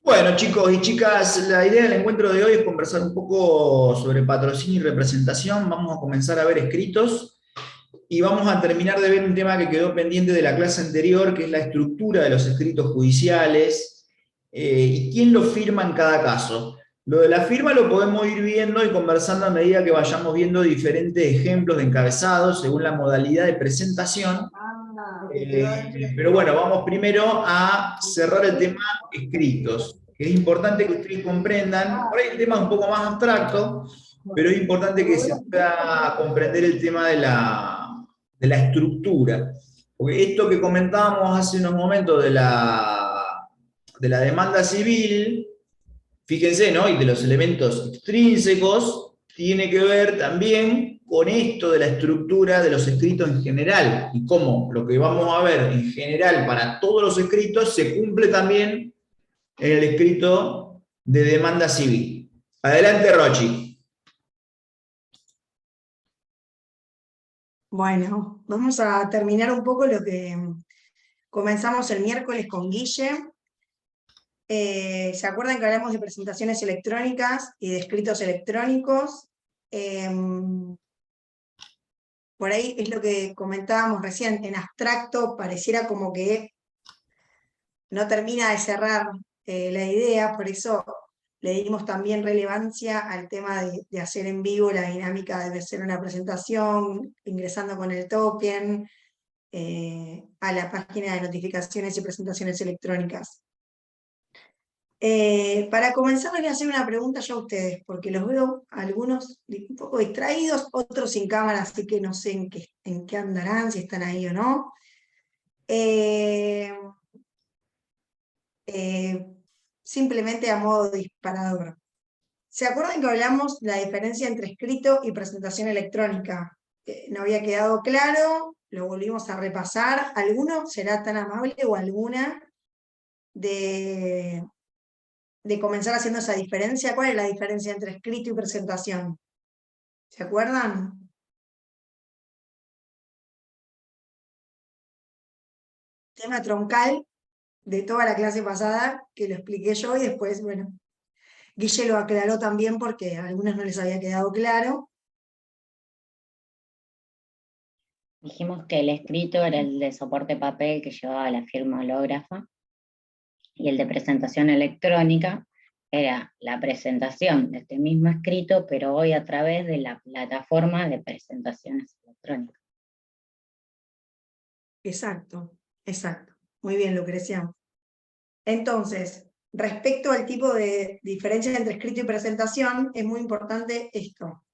Bueno, chicos y chicas, la idea del encuentro de hoy es conversar un poco sobre patrocinio y representación. Vamos a comenzar a ver escritos y vamos a terminar de ver un tema que quedó pendiente de la clase anterior, que es la estructura de los escritos judiciales y quién lo firma en cada caso. Lo de la firma lo podemos ir viendo y conversando a medida que vayamos viendo diferentes ejemplos de encabezados según la modalidad de presentación. Pero bueno, vamos primero a cerrar el tema escritos, que es importante que ustedes comprendan. Por ahí el tema es un poco más abstracto, pero es importante que se pueda comprender el tema de la estructura. Porque esto que comentábamos hace unos momentos de la demanda civil, fíjense, ¿no? Y de los elementos extrínsecos, tiene que ver también con esto de la estructura de los escritos en general y cómo lo que vamos a ver en general para todos los escritos se cumple también en el escrito de demanda civil. Adelante, Rochi. Bueno, vamos a terminar un poco lo que comenzamos el miércoles con Guille. ¿Se acuerdan que hablamos de presentaciones electrónicas y de escritos electrónicos? Por ahí es lo que comentábamos recién, en abstracto pareciera como que no termina de cerrar la idea, por eso le dimos también relevancia al tema de hacer en vivo la dinámica de hacer una presentación, ingresando con el token, a la página de notificaciones y presentaciones electrónicas. Para comenzar, les voy a hacer una pregunta ya a ustedes, porque los veo algunos un poco distraídos, otros sin cámara, así que no sé en qué andarán, si están ahí o no. Eh, eh, Simplemente a modo de disparador. ¿Se acuerdan que hablamos de la diferencia entre escrito y presentación electrónica? No había quedado claro, lo volvimos a repasar. ¿Alguno será tan amable o alguna de comenzar haciendo esa diferencia? ¿Cuál es la diferencia entre escrito y presentación? ¿Se acuerdan? Tema troncal de toda la clase pasada, que lo expliqué yo y después, bueno, Guille lo aclaró también porque a algunos no les había quedado claro. Dijimos que el escrito era el de soporte papel que llevaba la firma hológrafa y el de presentación electrónica era la presentación de este mismo escrito, pero hoy a través de la plataforma de presentaciones electrónicas. Exacto, exacto. Muy bien, Lucrecia. Entonces, respecto al tipo de diferencia entre escrito y presentación, es muy importante esto.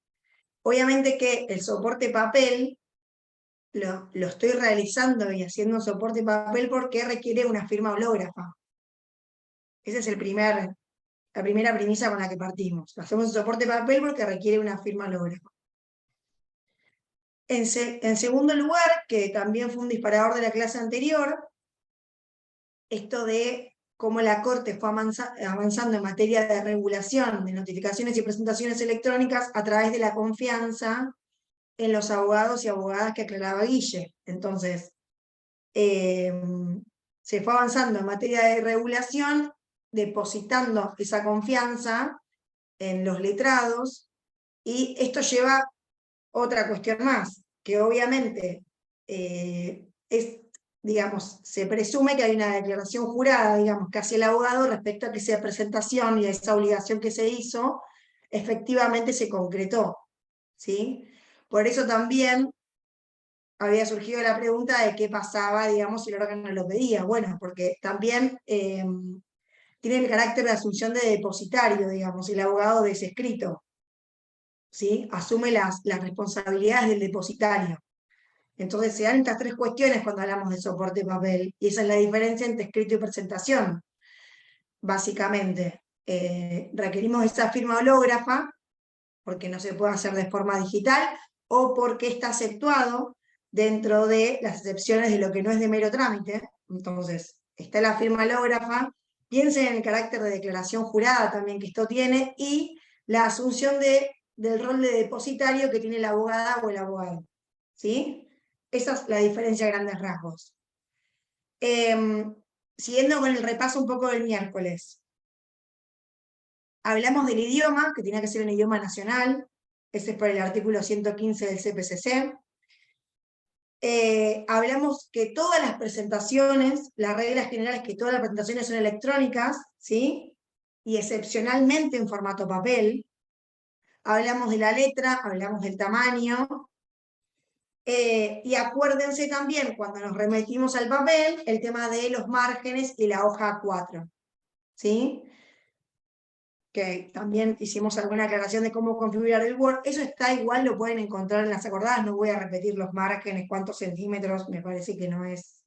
Obviamente que el soporte papel lo estoy realizando y haciendo un soporte papel porque requiere una firma hológrafa. Esa es la primera premisa con la que partimos. Hacemos un soporte papel porque requiere una firma hológrafa. En segundo lugar, que también fue un disparador de la clase anterior, esto de cómo la Corte fue avanzando en materia de regulación de notificaciones y presentaciones electrónicas a través de la confianza en los abogados y abogadas que aclaraba Guille. Entonces, se fue avanzando en materia de regulación, depositando esa confianza en los letrados, y esto lleva otra cuestión más, que obviamente digamos, se presume que hay una declaración jurada, digamos, que hace el abogado respecto a que esa presentación y a esa obligación que se hizo, efectivamente se concretó, ¿sí? Por eso también había surgido la pregunta de qué pasaba, digamos, si el órgano lo pedía. Bueno, porque también tiene el carácter de asunción de depositario, digamos, el abogado de ese escrito, ¿sí? Asume las responsabilidades del depositario. Entonces se dan estas tres cuestiones cuando hablamos de soporte papel, y esa es la diferencia entre escrito y presentación. Básicamente, requerimos esa firma hológrafa, porque no se puede hacer de forma digital, o porque está aceptado dentro de las excepciones de lo que no es de mero trámite. Entonces, está la firma hológrafa, piensen en el carácter de declaración jurada también que esto tiene, y la asunción del rol de depositario que tiene la abogada o el abogado. ¿Sí? Esa es la diferencia a grandes rasgos. Siguiendo con el repaso un poco del miércoles. Hablamos del idioma, que tenía que ser un idioma nacional, ese es por el artículo 115 del CPCC. Hablamos que todas las presentaciones, las reglas generales, que todas las presentaciones son electrónicas, ¿sí? Y excepcionalmente en formato papel. Hablamos de la letra, hablamos del tamaño. Y acuérdense también, cuando nos remitimos al papel, el tema de los márgenes y la hoja A4, ¿sí? Que también hicimos alguna aclaración de cómo configurar el Word. Eso está igual, lo pueden encontrar en las acordadas, no voy a repetir los márgenes, cuántos centímetros, me parece que no es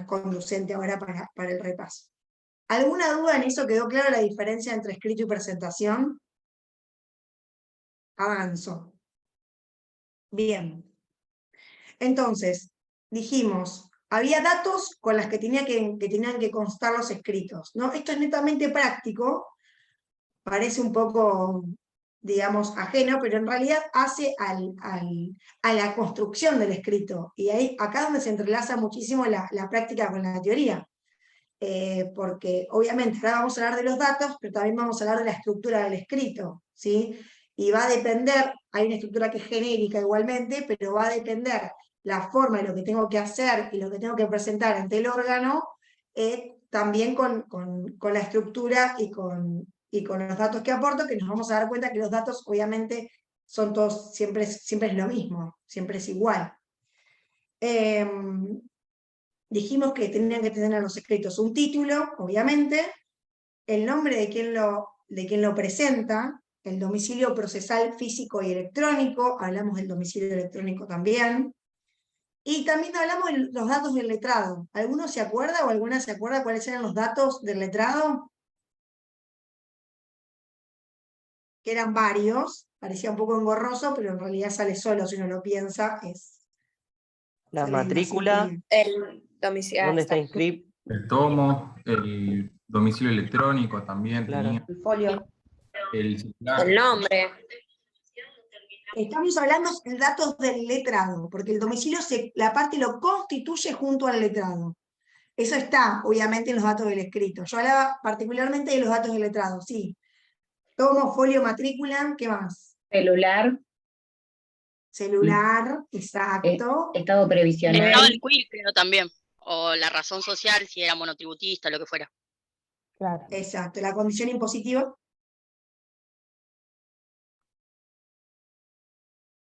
conducente ahora para el repaso. ¿Alguna duda en eso? ¿Quedó clara la diferencia entre escrito y presentación? Avanzo. Bien. Entonces, dijimos, había datos con las que tenían que constar los escritos, ¿no? Esto es netamente práctico, parece un poco, digamos, ajeno, pero en realidad hace a la construcción del escrito. Y ahí, acá donde se entrelaza muchísimo la práctica con la teoría. Porque obviamente ahora vamos a hablar de los datos, pero también vamos a hablar de la estructura del escrito, ¿sí? Y va a depender, hay una estructura que es genérica igualmente, pero va a depender la forma de lo que tengo que hacer y lo que tengo que presentar ante el órgano, también con la estructura y con los datos que aporto, que nos vamos a dar cuenta que los datos obviamente son todos, siempre es lo mismo, siempre es igual. Dijimos que tenían que tener los escritos un título, obviamente, el nombre de quien lo presenta, el domicilio procesal físico y electrónico, hablamos del domicilio electrónico también, y también hablamos de los datos del letrado. ¿Alguno se acuerda o alguna se acuerda cuáles eran los datos del letrado? Que eran varios, parecía un poco engorroso, pero en realidad sale solo si uno lo piensa, La sale más matrícula, simple. El domicilio. ¿dónde está inscrito? El tomo, el domicilio electrónico también Claro. tenía, El folio. el celular. El nombre. Estamos hablando de datos del letrado, porque el domicilio la parte lo constituye junto al letrado. Eso está, obviamente, en los datos del escrito. Yo hablaba particularmente de los datos del letrado, sí. Tomo, folio, matrícula, ¿qué más? Celular, Celular, exacto. estado previsional. Estaba el queer, creo también. O la razón social, si era monotributista, lo que fuera. Claro. Exacto, la condición impositiva.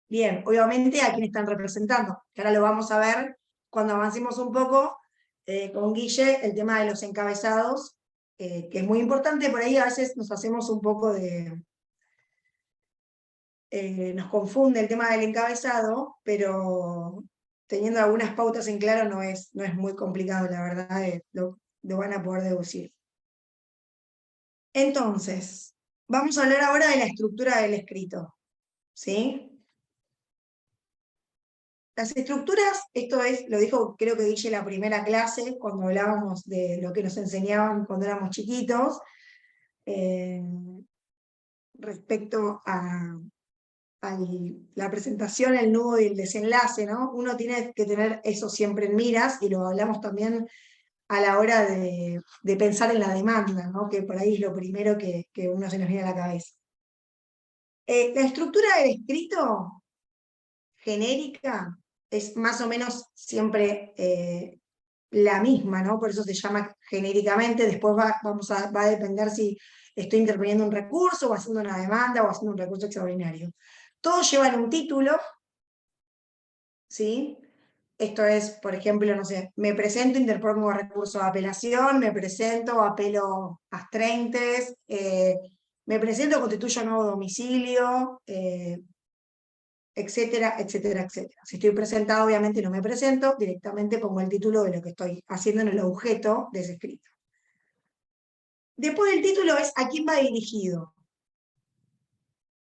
Bien, obviamente a quién están representando, que ahora lo vamos a ver cuando avancemos un poco con Guille, el tema de los encabezados, que es muy importante, por ahí a veces nos hacemos un poco nos confunde el tema del encabezado, pero teniendo algunas pautas en claro no es muy complicado, la verdad, lo van a poder deducir. Entonces, vamos a hablar ahora de la estructura del escrito, ¿sí? Las estructuras, esto es, lo dijo creo que Guille en la primera clase, cuando hablábamos de lo que nos enseñaban cuando éramos chiquitos, respecto a la presentación, el nudo y el desenlace, ¿no? Uno tiene que tener eso siempre en miras, y lo hablamos también a la hora de pensar en la demanda, ¿no? Que por ahí es lo primero que uno se nos viene a la cabeza. La estructura del escrito genérica es más o menos siempre la misma, ¿no? Por eso se llama genéricamente. Después va a depender si estoy interponiendo un recurso, o haciendo una demanda, o haciendo un recurso extraordinario. Todos llevan un título, ¿sí? Esto es, por ejemplo, no sé, me presento, interpongo recurso de apelación, me presento, apelo astreintes, me presento, constituyo nuevo domicilio, etcétera, etcétera, etcétera. Si estoy presentado, obviamente no me presento, directamente pongo el título de lo que estoy haciendo en el objeto de ese escrito. Después del título es a quién va dirigido.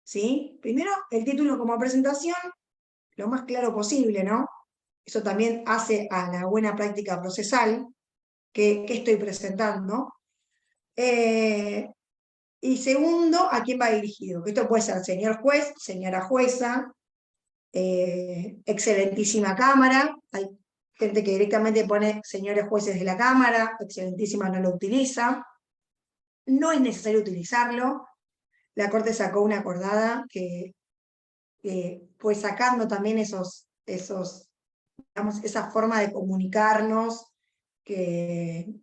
¿Sí? Primero, el título como presentación, lo más claro posible, ¿no? Eso también hace a la buena práctica procesal, que estoy presentando. Y segundo, a quién va dirigido. Esto puede ser señor juez, señora jueza, excelentísima cámara. Hay gente que directamente pone señores jueces de la cámara, excelentísima no lo utiliza. No es necesario utilizarlo. la Corte sacó una acordada que fue sacando también digamos, esa forma de comunicarnos que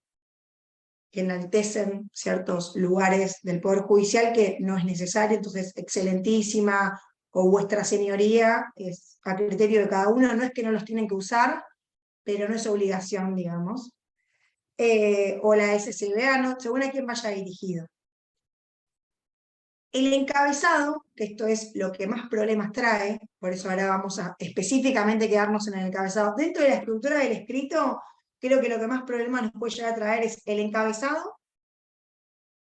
enaltecen ciertos lugares del Poder Judicial que no es necesario, entonces excelentísima o vuestra señoría es a criterio de cada uno, no es que no los tienen que usar, pero no es obligación, digamos. O la SCBA, ¿no? Según a quién vaya dirigido. El encabezado, que esto es lo que más problemas trae, por eso ahora vamos a específicamente quedarnos en el encabezado. Dentro de la estructura del escrito, creo que lo que más problemas nos puede llegar a traer es el encabezado,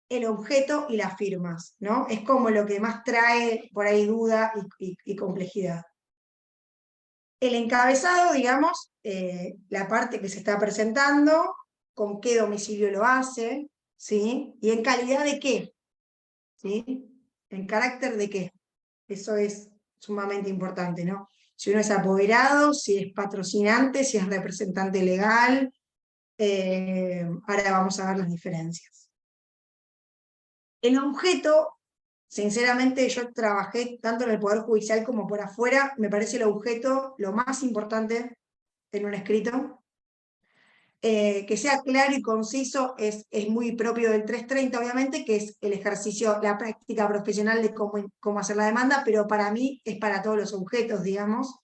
el objeto y las firmas, ¿no? Es como lo que más trae por ahí duda y complejidad. El encabezado, digamos, la parte que se está presentando, con qué domicilio lo hace, ¿sí? Y en calidad de qué, ¿sí? ¿En carácter de qué? Eso es sumamente importante, ¿no? Si uno es apoderado, si es patrocinante, si es representante legal. Ahora vamos a ver las diferencias. El objeto, sinceramente, yo trabajé tanto en el Poder Judicial como por afuera, me parece el objeto lo más importante en un escrito. Que sea claro y conciso es muy propio del 330, obviamente, que es el ejercicio, la práctica profesional de cómo hacer la demanda, pero para mí es para todos los objetos, digamos.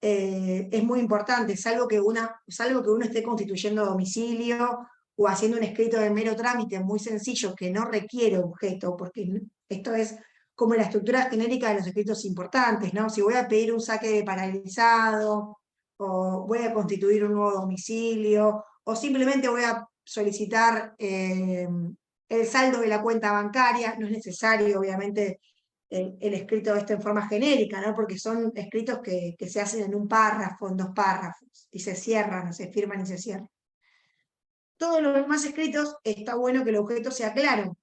Es muy importante, salvo que uno esté constituyendo domicilio o haciendo un escrito de mero trámite muy sencillo que no requiere objeto, porque esto es como la estructura genérica de los escritos importantes, ¿no? Si voy a pedir un saque de paralizado, o voy a constituir un nuevo domicilio, o simplemente voy a solicitar el saldo de la cuenta bancaria, no es necesario, obviamente, el escrito este en forma genérica, ¿no? Porque son escritos que se hacen en un párrafo, en 2 párrafos, y se cierran, se firman y se cierran. Todos los demás escritos está bueno que el objeto sea claro.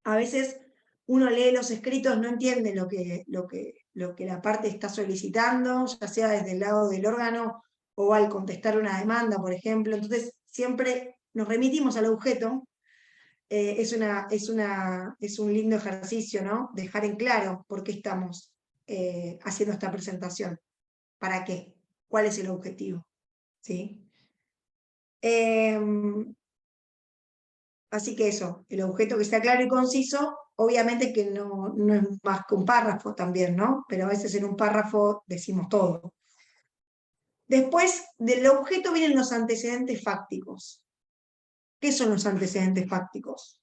A veces uno lee los escritos, no entiende lo que la parte está solicitando, ya sea desde el lado del órgano o al contestar una demanda, por ejemplo. Entonces siempre nos remitimos al objeto. Es un lindo ejercicio, ¿no? Dejar en claro por qué estamos haciendo esta presentación. ¿Para qué? ¿Cuál es el objetivo? ¿Sí? Así que eso, el objeto que sea claro y conciso, obviamente que no es más que un párrafo también, ¿no? Pero a veces en un párrafo decimos todo. Después del objeto vienen los antecedentes fácticos. ¿Qué son los antecedentes fácticos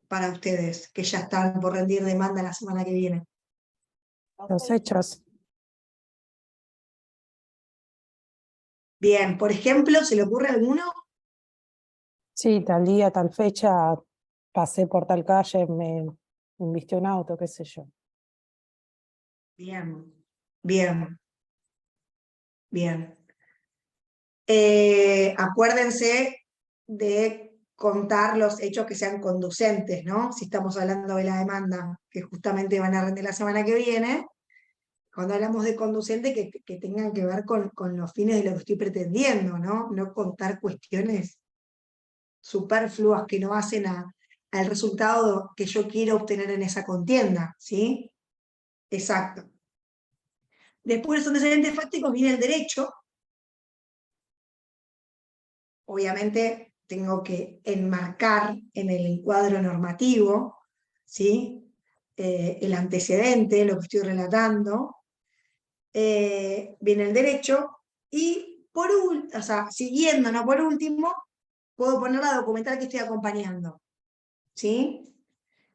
para ustedes, que ya están por rendir demanda la semana que viene? Los hechos. Bien, por ejemplo, ¿se le ocurre alguno? Sí, tal día, tal fecha, pasé por tal calle, me invistió un auto, qué sé yo. Bien, bien, bien. Acuérdense de contar los hechos que sean conducentes, ¿no? Si estamos hablando de la demanda, que justamente van a rendir la semana que viene, cuando hablamos de conducente, que tengan que ver con los fines de lo que estoy pretendiendo, ¿no? No contar cuestiones superfluas que no hacen al resultado que yo quiero obtener en esa contienda, ¿sí? Exacto. Después de los antecedentes fácticos viene el derecho. Obviamente tengo que enmarcar en el encuadro normativo, ¿sí? El antecedente, lo que estoy relatando. Viene el derecho, y siguiendo, no por último, puedo poner la documental que estoy acompañando, ¿sí?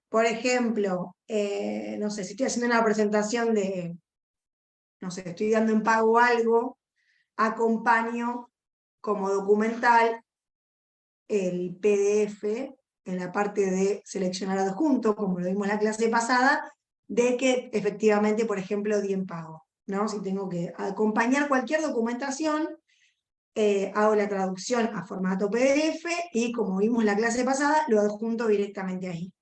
Por ejemplo, no sé, si estoy haciendo una presentación de, no sé, estoy dando en pago algo, acompaño como documental el PDF en la parte de seleccionar adjunto, como lo vimos en la clase pasada, de que efectivamente, por ejemplo, di en pago, ¿no? Si tengo que acompañar cualquier documentación, hago la traducción a formato PDF y, como vimos en la clase pasada, lo adjunto directamente ahí.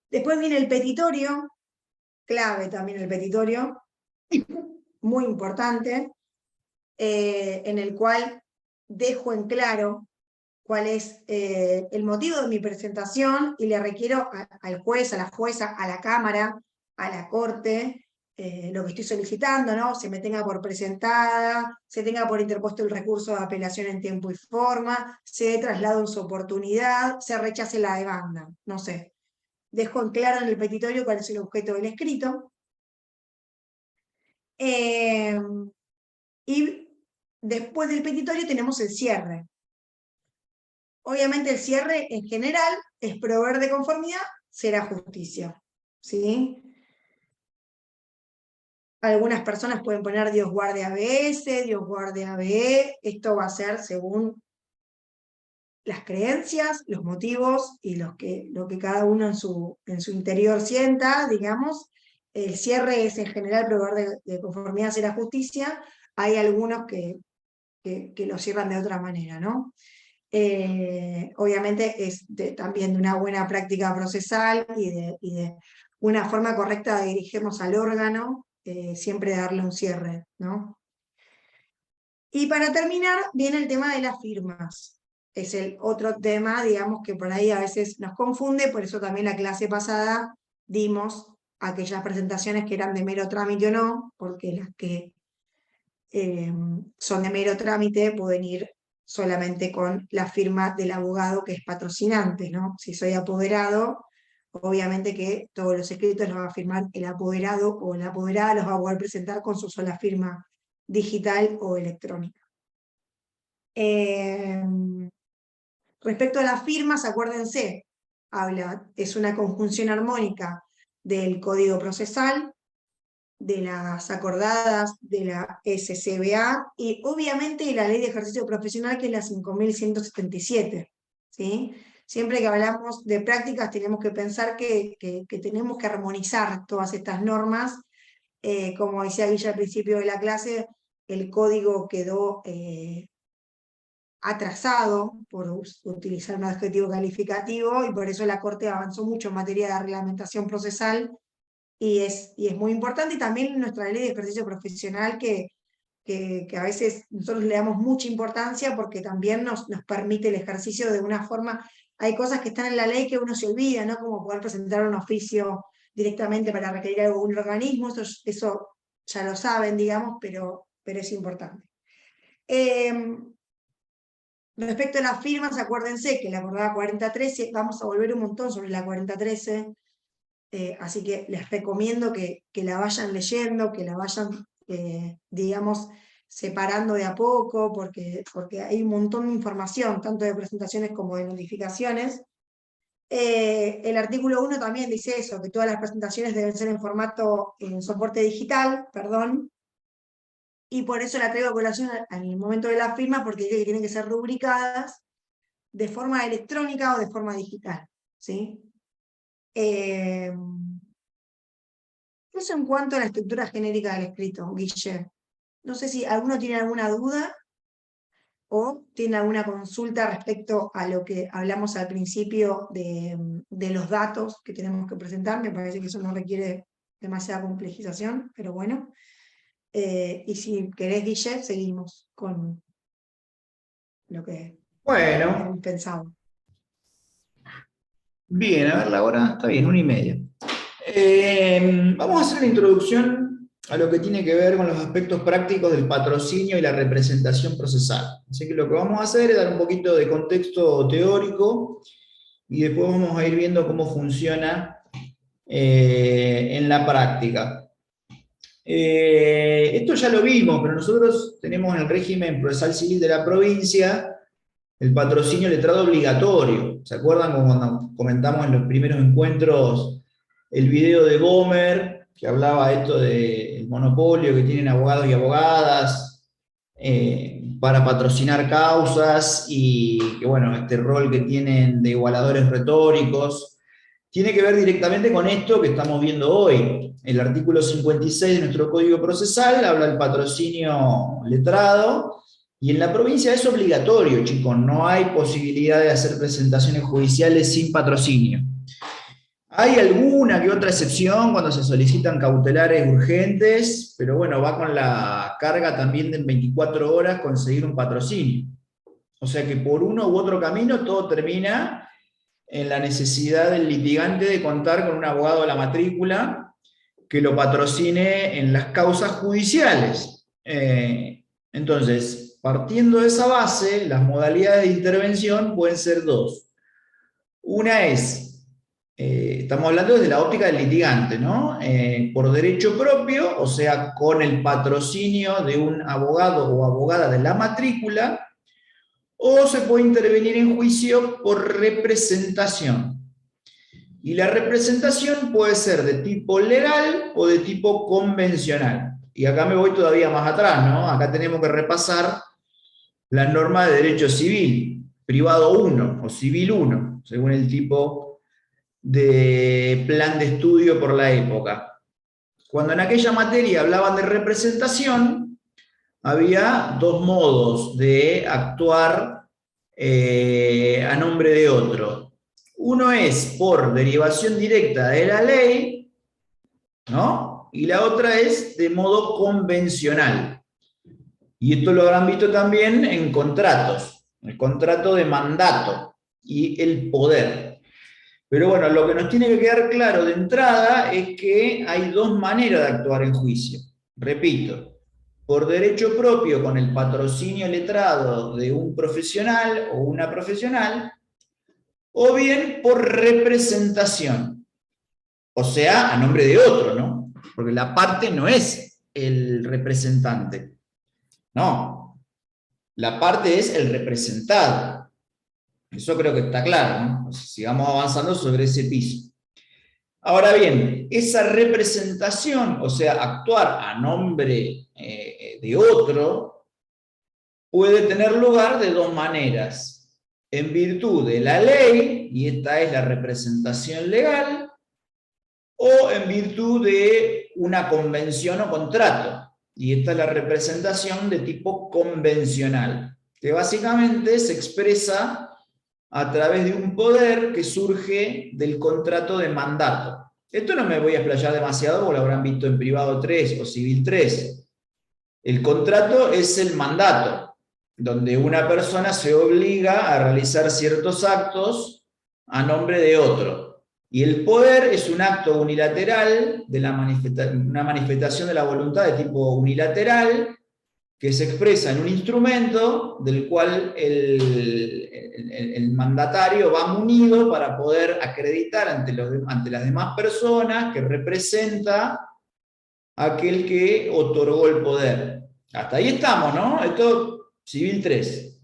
Después viene el petitorio, clave también el petitorio, muy importante, en el cual dejo en claro cuál es el motivo de mi presentación y le requiero al juez, a la jueza, a la Cámara, a la Corte, lo que estoy solicitando, ¿no? Se me tenga por presentada, se tenga por interpuesto el recurso de apelación en tiempo y forma, se dé traslado en su oportunidad, se rechace la demanda, no sé. Dejo en claro en el petitorio cuál es el objeto del escrito. Y después del petitorio tenemos el cierre. Obviamente el cierre en general es proveer de conformidad, será justicia, ¿sí? Algunas personas pueden poner Dios guarde ABS, Dios guarde ABE, esto va a ser según las creencias, los motivos y lo que cada uno en su interior sienta, digamos. El cierre es en general proveer de conformidad será justicia, hay algunos que lo cierran de otra manera, ¿no? Obviamente es también de una buena práctica procesal y de una forma correcta de dirigirnos al órgano, siempre darle un cierre, ¿no? Y para terminar, viene el tema de las firmas. Es el otro tema, digamos, que por ahí a veces nos confunde, por eso también la clase pasada dimos aquellas presentaciones que eran de mero trámite o no, porque las que son de mero trámite pueden ir solamente con la firma del abogado que es patrocinante, ¿no? Si soy apoderado, obviamente que todos los escritos los va a firmar el apoderado o la apoderada, los va a poder presentar con su sola firma digital o electrónica. Respecto a las firmas, acuérdense, es una conjunción armónica del código procesal, de las acordadas de la SCBA y obviamente de la Ley de Ejercicio Profesional, que es la 5177, ¿sí? Siempre que hablamos de prácticas tenemos que pensar que tenemos que armonizar todas estas normas. Como decía Guilla al principio de la clase, el código quedó atrasado, por utilizar un adjetivo calificativo, y por eso la Corte avanzó mucho en materia de reglamentación procesal, y es muy importante, y también nuestra ley de ejercicio profesional que a veces nosotros le damos mucha importancia porque también nos permite el ejercicio de una forma. Hay cosas que están en la ley que uno se olvida, ¿no? Como poder presentar un oficio directamente para requerir algo de un organismo, eso ya lo saben, digamos, pero es importante. Respecto a las firmas, acuérdense que la acordada 4013, vamos a volver un montón sobre la 4013, así que les recomiendo que la vayan leyendo, que la vayan, digamos, separando de a poco, porque hay un montón de información, tanto de presentaciones como de notificaciones. El artículo 1 también dice eso, que todas las presentaciones deben ser en soporte digital, perdón, y por eso la traigo a colación al momento de la firma, porque dice que tienen que ser rubricadas de forma electrónica o de forma digital, ¿sí? Eso en cuanto a la estructura genérica del escrito, Guille. No sé si alguno tiene alguna duda o tiene alguna consulta respecto a lo que hablamos al principio de los datos que tenemos que presentar. Me parece que eso no requiere demasiada complejización, pero bueno. Y si querés, Guille, seguimos con lo que hemos pensado. Bien, a ver, la hora está bien, 1:30. Vamos a hacer una introducción a lo que tiene que ver con los aspectos prácticos del patrocinio y la representación procesal. Así que lo que vamos a hacer es dar un poquito de contexto teórico y después vamos a ir viendo cómo funciona en la práctica. Esto ya lo vimos, pero nosotros tenemos en el régimen procesal civil de la provincia el patrocinio letrado obligatorio. ¿Se acuerdan cuando comentamos en los primeros encuentros el video de Gomer, que hablaba esto del monopolio que tienen abogados y abogadas para patrocinar causas, y que bueno, este rol que tienen de igualadores retóricos? Tiene que ver directamente con esto que estamos viendo hoy. El artículo 56 de nuestro Código Procesal habla del patrocinio letrado, y en la provincia es obligatorio, chicos, no hay posibilidad de hacer presentaciones judiciales sin patrocinio. Hay alguna que otra excepción cuando se solicitan cautelares urgentes, pero bueno, va con la carga también de en 24 horas conseguir un patrocinio. O sea que por uno u otro camino todo termina en la necesidad del litigante de contar con un abogado de la matrícula que lo patrocine en las causas judiciales. Entonces, partiendo de esa base, las modalidades de intervención pueden ser dos. Una es, estamos hablando desde la óptica del litigante, ¿no? Por derecho propio, o sea, con el patrocinio de un abogado o abogada de la matrícula, o se puede intervenir en juicio por representación. Y la representación puede ser de tipo legal o de tipo convencional. Y acá me voy todavía más atrás, ¿no? Acá tenemos que repasar las normas de derecho civil, privado 1 o civil 1, según el tipo de plan de estudio por la época. Cuando en aquella materia hablaban de representación, había dos modos de actuar a nombre de otro. Uno es por derivación directa de la ley, ¿no? Y la otra es de modo convencional. Y esto lo habrán visto también en contratos, el contrato de mandato y el poder. Pero bueno, lo que nos tiene que quedar claro de entrada es que hay dos maneras de actuar en juicio. Repito, por derecho propio con el patrocinio letrado de un profesional o una profesional, o bien por representación, o sea, a nombre de otro, ¿no? Porque la parte no es el representante, no, la parte es el representado. Eso creo que está claro, ¿no? Entonces, sigamos avanzando sobre ese piso. Ahora bien, esa representación, o sea, actuar a nombre de otro, puede tener lugar de dos maneras. En virtud de la ley, y esta es la representación legal, o en virtud de una convención o contrato, y esta es la representación de tipo convencional, que básicamente se expresa a través de un poder que surge del contrato de mandato. Esto no me voy a explayar demasiado, porque lo habrán visto en privado 3 o civil 3. El contrato es el mandato, donde una persona se obliga a realizar ciertos actos a nombre de otro. Y el poder es un acto unilateral, de una manifestación de la voluntad de tipo unilateral, que se expresa en un instrumento del cual el mandatario va munido para poder acreditar ante las demás personas que representa a aquel que otorgó el poder. Hasta ahí estamos, ¿no? Esto civil 3.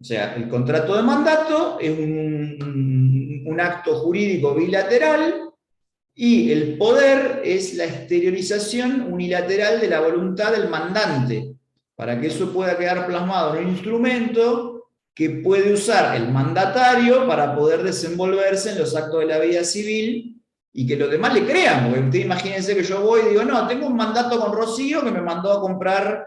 O sea, el contrato de mandato es un acto jurídico bilateral y el poder es la exteriorización unilateral de la voluntad del mandante, para que eso pueda quedar plasmado en un instrumento que puede usar el mandatario para poder desenvolverse en los actos de la vida civil y que los demás le crean. Porque ustedes imagínense que yo voy y digo, no, tengo un mandato con Rocío que me mandó a comprar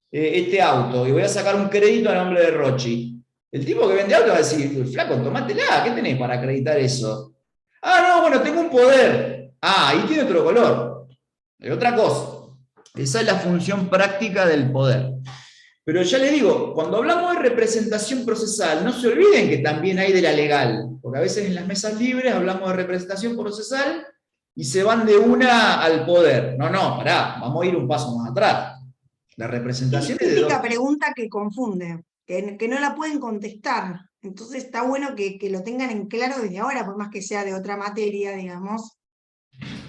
este auto y voy a sacar un crédito a nombre de Rochi. El tipo que vende auto va a decir, flaco, tomátela, ¿qué tenés para acreditar eso? Ah, no, bueno, tengo un poder. Ah, ahí tiene otro color. Es otra cosa. Esa es la función práctica del poder. Pero ya les digo, cuando hablamos de representación procesal, no se olviden que también hay de la legal, porque a veces en las mesas libres hablamos de representación procesal y se van de una al poder. No, pará, vamos a ir un paso más atrás. La representación es de Típica dos. pregunta que confunde, que no la pueden contestar. Entonces está bueno que lo tengan en claro desde ahora, por más que sea de otra materia, digamos.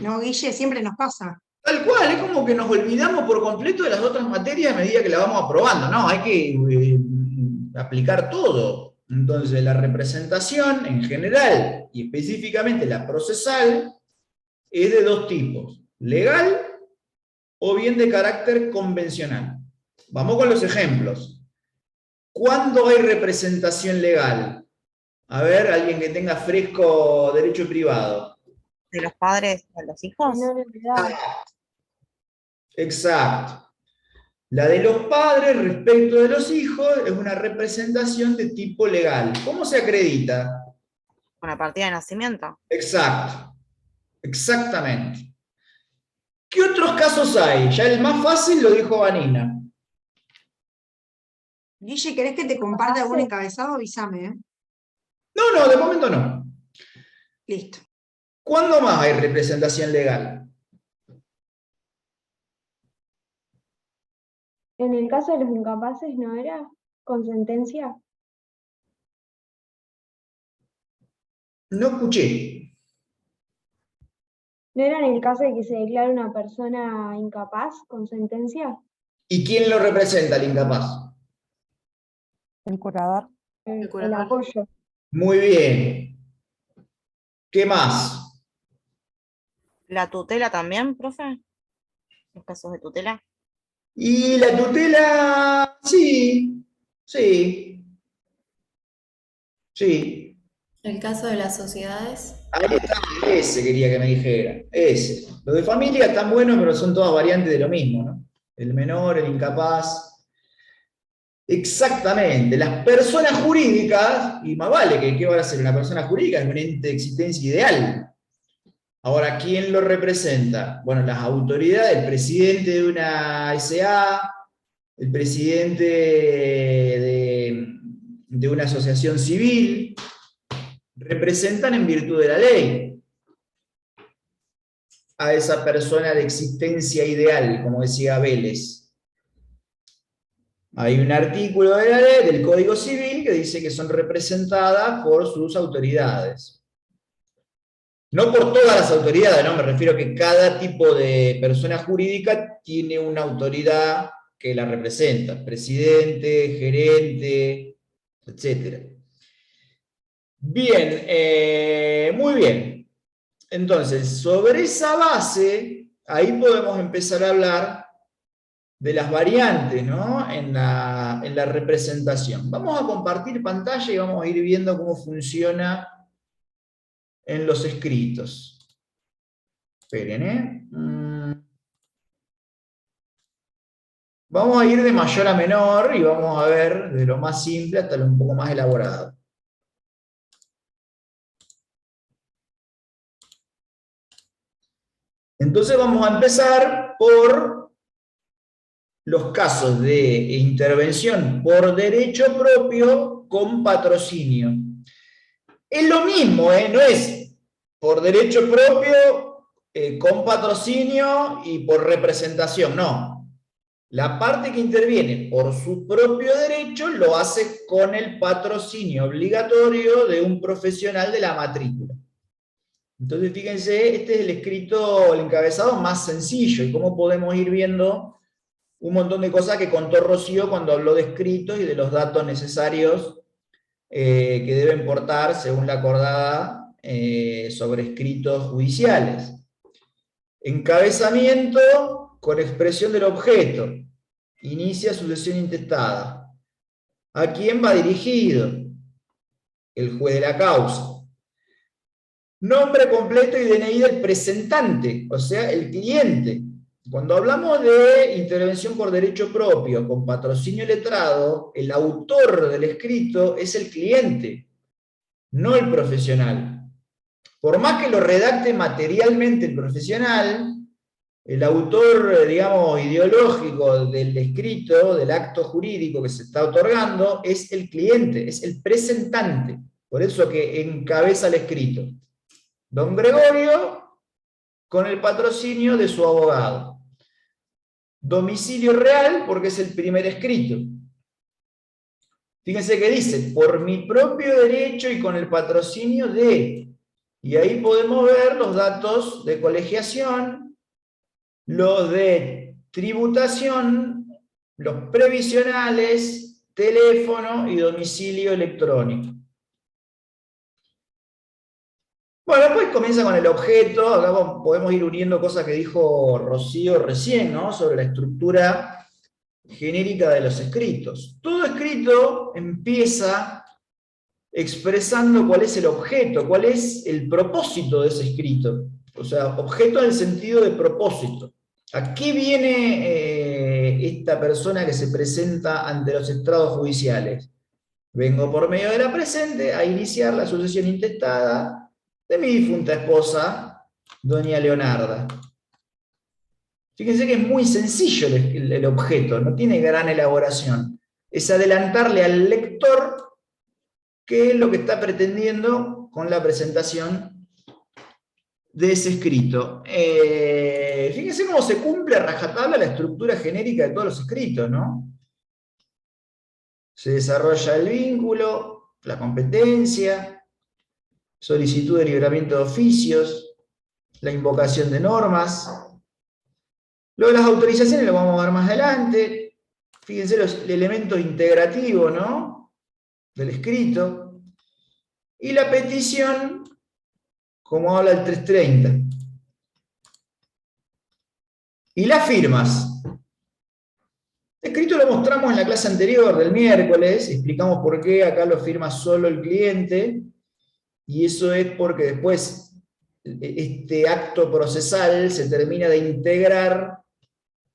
No, Guille, siempre nos pasa. Tal cual, es como que nos olvidamos por completo de las otras materias a medida que la vamos aprobando, ¿no? Hay que aplicar todo. Entonces, la representación en general y específicamente la procesal es de dos tipos, legal o bien de carácter convencional. Vamos con los ejemplos. ¿Cuándo hay representación legal? A ver, alguien que tenga fresco derecho privado. ¿De los padres a los hijos? Exacto. La de los padres respecto de los hijos es una representación de tipo legal. ¿Cómo se acredita? Con la partida de nacimiento. Exacto. Exactamente. ¿Qué otros casos hay? Ya el más fácil lo dijo Vanina. Guille, ¿querés que te comparte algún encabezado? Avísame, ¿eh? No, de momento no. Listo. ¿Cuándo más hay representación legal? En el caso de los incapaces, ¿no era con sentencia? No escuché. ¿No era en el caso de que se declare una persona incapaz con sentencia? ¿Y quién lo representa, el incapaz? El curador. El apoyo. Muy bien. ¿Qué más? ¿La tutela también, profe? ¿Los casos de tutela? Y la tutela, sí, sí, sí. El caso de las sociedades. Ahí está, ese quería que me dijera, ese. Los de familia están buenos, pero son todas variantes de lo mismo, ¿no? El menor, el incapaz. Exactamente, las personas jurídicas, y más vale que ¿qué va a ser una persona jurídica? Es un ente de existencia ideal. Ahora, ¿quién lo representa? Bueno, las autoridades, el presidente de una SA, el presidente de una asociación civil, representan en virtud de la ley a esa persona de existencia ideal, como decía Vélez. Hay un artículo de la ley, del Código Civil, que dice que son representadas por sus autoridades. No por todas las autoridades, ¿no? Me refiero a que cada tipo de persona jurídica tiene una autoridad que la representa. Presidente, gerente, etc. Bien, muy bien. Entonces, sobre esa base, ahí podemos empezar a hablar de las variantes, ¿no? en la representación. Vamos a compartir pantalla y vamos a ir viendo cómo funciona en los escritos. Esperen, ¿eh? Vamos a ir de mayor a menor y vamos a ver de lo más simple hasta lo un poco más elaborado. Entonces vamos a empezar por los casos de intervención por derecho propio con patrocinio. Es lo mismo, no es por derecho propio, con patrocinio y por representación, no. La parte que interviene por su propio derecho lo hace con el patrocinio obligatorio de un profesional de la matrícula. Entonces, fíjense, este es el escrito, el encabezado más sencillo, y cómo podemos ir viendo un montón de cosas que contó Rocío cuando habló de escritos y de los datos necesarios que deben portar, según la acordada, sobre escritos judiciales. Encabezamiento con expresión del objeto. Inicia sucesión intestada. ¿A quién va dirigido? El juez de la causa. Nombre completo y DNI del presentante, o sea, el cliente. Cuando hablamos de intervención por derecho propio con patrocinio letrado, el autor del escrito es el cliente, no el profesional. Por más que lo redacte materialmente el profesional, el autor, digamos, ideológico del escrito, del acto jurídico que se está otorgando, es el cliente, es el presentante. Por eso que encabeza el escrito. Don Gregorio, con el patrocinio de su abogado. Domicilio real, porque es el primer escrito. Fíjense que dice, por mi propio derecho y con el patrocinio de... Y ahí podemos ver los datos de colegiación, los de tributación, los previsionales, teléfono y domicilio electrónico. Bueno, después comienza con el objeto. Acá podemos ir uniendo cosas que dijo Rocío recién, ¿no? Sobre la estructura genérica de los escritos. Todo escrito empieza expresando cuál es el objeto, cuál es el propósito de ese escrito. O sea, objeto en el sentido de propósito. ¿A qué viene esta persona que se presenta ante los estrados judiciales? Vengo por medio de la presente a iniciar la sucesión intestada de mi difunta esposa, doña Leonarda. Fíjense que es muy sencillo el objeto, no tiene gran elaboración. es adelantarle al lector qué es lo que está pretendiendo con la presentación de ese escrito. Fíjense cómo se cumple a rajatabla la estructura genérica de todos los escritos, ¿no? Se desarrolla el vínculo, la competencia, solicitud de libramiento de oficios, la invocación de normas. Luego las autorizaciones lo vamos a ver más adelante. Fíjense los elementos integrativos, ¿no?, del escrito. Y la petición, como habla el 330. Y las firmas. Este escrito lo mostramos en la clase anterior del miércoles, explicamos por qué acá lo firma solo el cliente, y eso es porque después este acto procesal se termina de integrar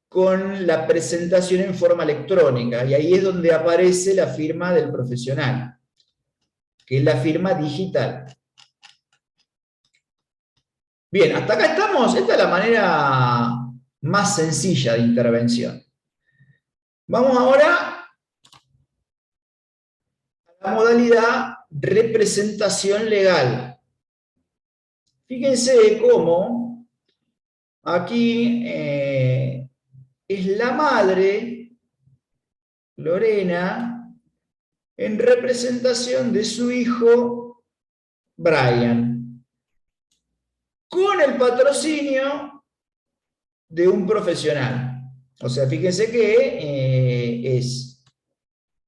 con la presentación en forma electrónica, y ahí es donde aparece la firma del profesional, que es la firma digital. Bien, hasta acá estamos. Esta es la manera más sencilla de intervención. Vamos ahora a la modalidad representación legal. Fíjense cómo aquí es la madre, Lorena, en representación de su hijo, Brian, con el patrocinio de un profesional. O sea, fíjense que es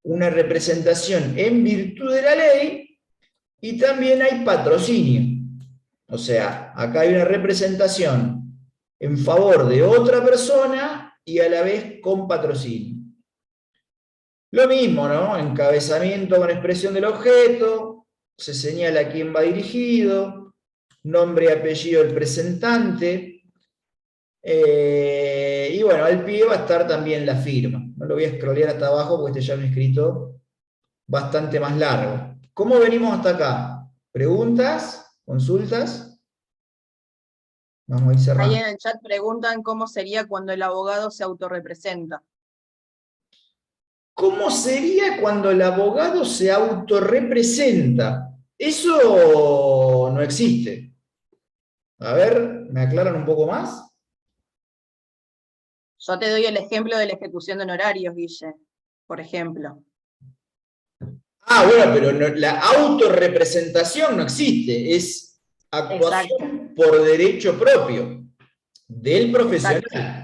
una representación en virtud de la ley y también hay patrocinio. O sea, acá hay una representación en favor de otra persona y a la vez con patrocinio. Lo mismo, ¿no? Encabezamiento con expresión del objeto, se señala a quién va dirigido, nombre y apellido del presentante, y bueno, al pie va a estar también la firma. No lo voy a scrollear hasta abajo porque este ya es un escrito bastante más largo. ¿Cómo venimos hasta acá? ¿Preguntas? ¿Consultas? Vamos a ir cerrando. Ahí en el chat preguntan cómo sería cuando el abogado se autorrepresenta. ¿Cómo sería cuando el abogado se autorrepresenta? Eso no existe. A ver, ¿me aclaran un poco más? Yo te doy el ejemplo de la ejecución de honorarios, Guille, por ejemplo. Ah, bueno, pero la autorrepresentación no existe, es actuación por derecho propio del profesional. Exacto.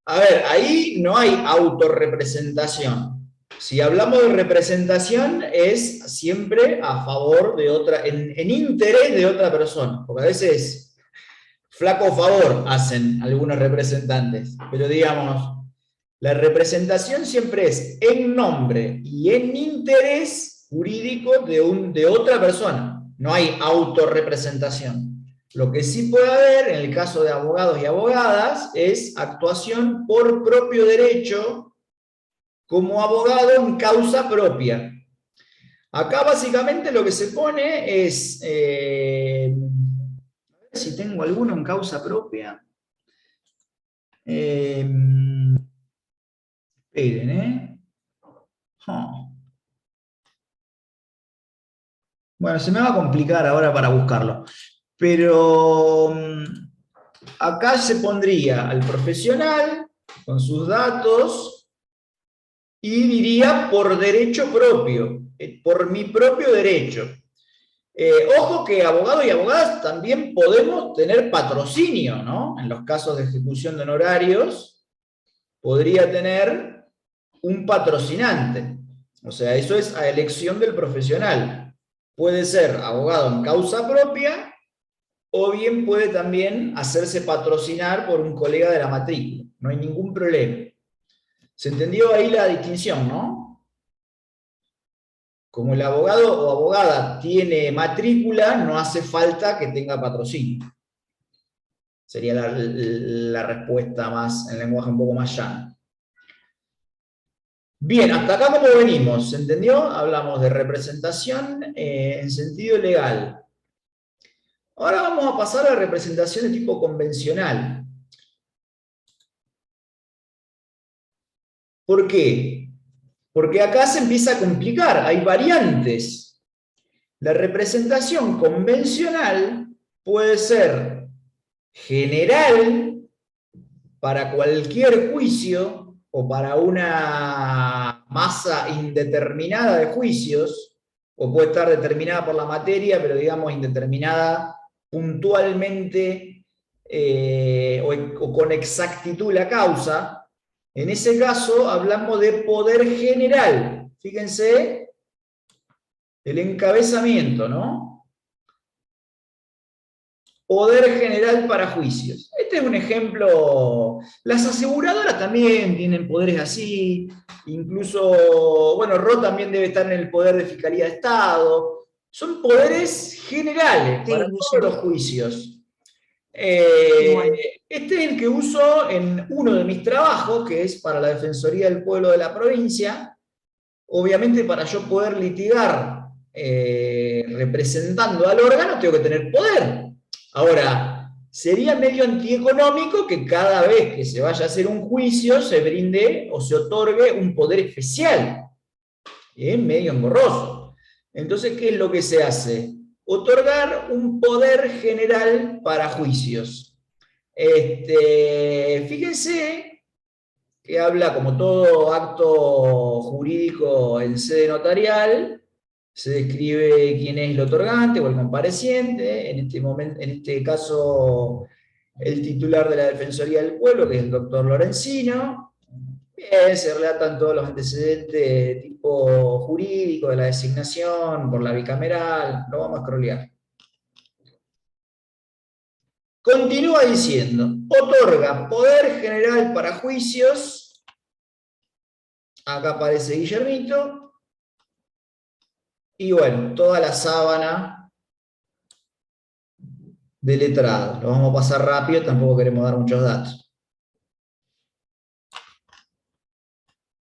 A ver, ahí no hay autorrepresentación. Si hablamos de representación es siempre a favor de otra, en interés de otra persona, porque a veces flaco favor hacen algunos representantes, pero digamos, la representación siempre es en nombre y en interés jurídico de otra persona. No hay autorrepresentación. Lo que sí puede haber, en el caso de abogados y abogadas, es actuación por propio derecho como abogado en causa propia. Acá básicamente lo que se pone es... a ver si tengo alguno en causa propia. Esperen, Bueno, se me va a complicar ahora para buscarlo. Pero acá se pondría al profesional con sus datos y diría por derecho propio, por mi propio derecho. Ojo que abogados y abogadas también podemos tener patrocinio, ¿no? En los casos de ejecución de honorarios, podría tener un patrocinante. O sea, eso es a elección del profesional. Puede ser abogado en causa propia, o bien puede también hacerse patrocinar por un colega de la matrícula. No hay ningún problema. ¿Se entendió ahí la distinción, no? Como el abogado o abogada tiene matrícula, no hace falta que tenga patrocinio. Sería la respuesta más, en lenguaje un poco más llano. Bien, hasta acá ¿cómo venimos? ¿Se entendió? Hablamos de representación en sentido legal. Ahora vamos a pasar a representación de tipo convencional. ¿Por qué? Porque acá se empieza a complicar, hay variantes. La representación convencional puede ser general para cualquier juicio o para una masa indeterminada de juicios, o puede estar determinada por la materia, pero digamos indeterminada puntualmente o con exactitud la causa. En ese caso hablamos de poder general. Fíjense el encabezamiento, ¿no? Poder general para juicios. Este es un ejemplo. Las aseguradoras también tienen poderes así. Incluso, bueno, RO también debe estar en el poder de Fiscalía de Estado. Son poderes generales para todos los juicios. Este es el que uso en uno de mis trabajos, que es para la Defensoría del Pueblo de la provincia. Obviamente, para yo poder litigar representando al órgano, tengo que tener poder. Ahora, sería medio antieconómico que cada vez que se vaya a hacer un juicio se brinde o se otorgue un poder especial. Es medio engorroso. Entonces, ¿qué es lo que se hace? Otorgar un poder general para juicios. Fíjense que habla, como todo acto jurídico en sede notarial, se describe quién es el otorgante o el compareciente, en este caso el titular de la Defensoría del Pueblo, que es el doctor Lorenzino. Bien, se relatan todos los antecedentes de tipo jurídico de la designación por la bicameral, lo vamos a scrollear. Continúa diciendo, otorga poder general para juicios, acá aparece Guillermito, y bueno, toda la sábana de letrados. Lo vamos a pasar rápido, tampoco queremos dar muchos datos.